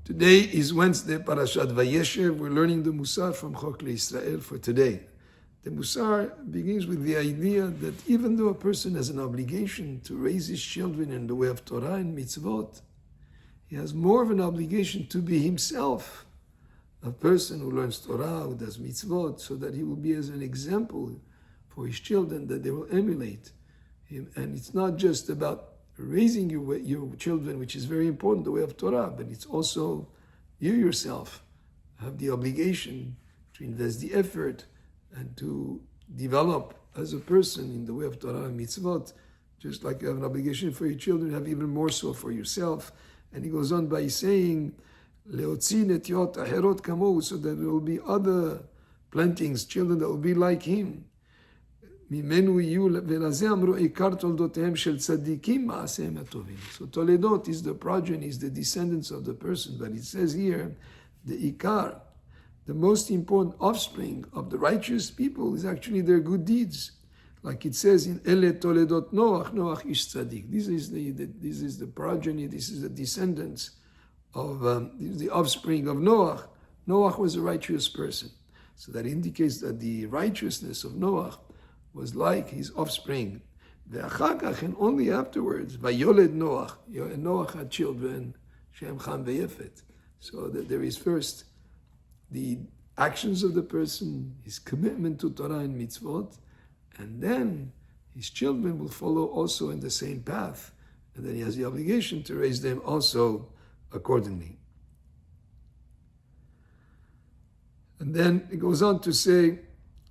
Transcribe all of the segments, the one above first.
Today is Wednesday, Parashat Vayeshev. We're learning the Mussar from Chok Leisrael for today. The Mussar begins with the idea that even though a person has an obligation to raise his children in the way of Torah and mitzvot, he has more of an obligation to be himself a person who learns Torah, who does mitzvot, so that he will be as an example for his children that they will emulate him. And it's not just about raising your children, which is very important, the way of Torah, but it's also you yourself have the obligation to invest the effort and to develop as a person in the way of Torah and mitzvot, just like you have an obligation for your children, have even more so for yourself. And he goes on by saying, Leotzi netiot aherot kamohu, so that there will be other plantings, children that will be like him. So Toledot is the progeny, is the descendants of the person. But it says here, the Ikar, the most important offspring of the righteous people is actually their good deeds. Like it says in Ele Toledot Noach, Noach ish tzaddik. This is the progeny, this is the descendants of the offspring of Noach. Noach was a righteous person. So that indicates that the righteousness of Noach was like his offspring. And only afterwards, Vayoled Noach, and Noach had children, Shem, Cham, Vayefet. So that there is first the actions of the person, his commitment to Torah and mitzvot, and then his children will follow also in the same path. And then he has the obligation to raise them also accordingly. And then it goes on to say,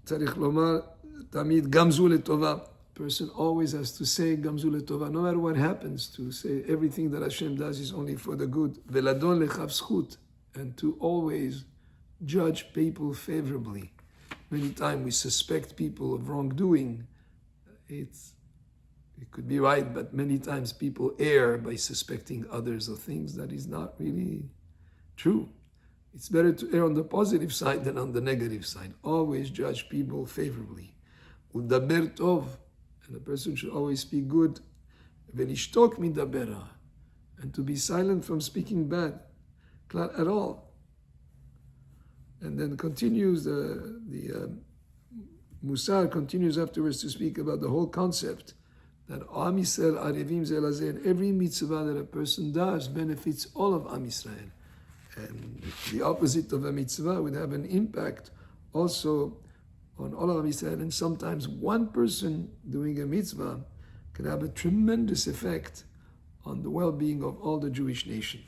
Tzarich Lomar, Tamid Gamzu Letova. Person always has to say Gamzu Letova, no matter what happens, to say everything that Hashem does is only for the good. Veladon Lechav Zchut, and to always judge people favorably. Many times we suspect people of wrongdoing. It could be right, but many times people err by suspecting others of things that is not really true. It's better to err on the positive side than on the negative side. Always judge people favorably. Udaber tov, and a person should always speak good. Velishtok midabera, and to be silent from speaking bad, not at all. And then continues the Mussar continues afterwards to speak about the whole concept that Am Yisrael arevim ze lazeh, and every mitzvah that a person does benefits all of Am Yisrael. And the opposite of a mitzvah would have an impact also on all of Am Yisrael. And sometimes one person doing a mitzvah can have a tremendous effect on the well-being of all the Jewish nation.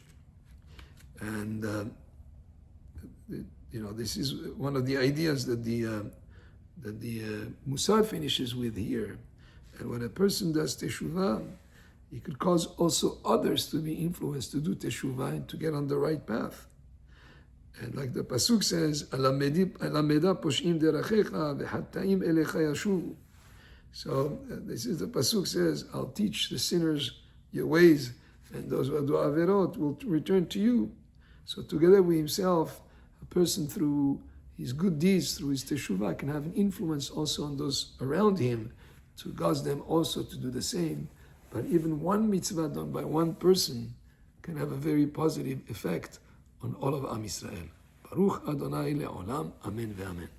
And this is one of the ideas that the Mussar finishes with here. And when a person does teshuvah, he could cause also others to be influenced to do teshuvah and to get on the right path. And like the pasuk says, "Alameda poshim derachecha v'hataim elecha yashuvu." So this is the pasuk says, "I'll teach the sinners your ways, and those who do averot will return to you." So together with himself, a person through his good deeds, through his teshuvah, can have an influence also on those around him to cause them also to do the same. But even one mitzvah done by one person can have a very positive effect on all of Am Yisrael. Baruch Adonai le'olam, amen ve'amen.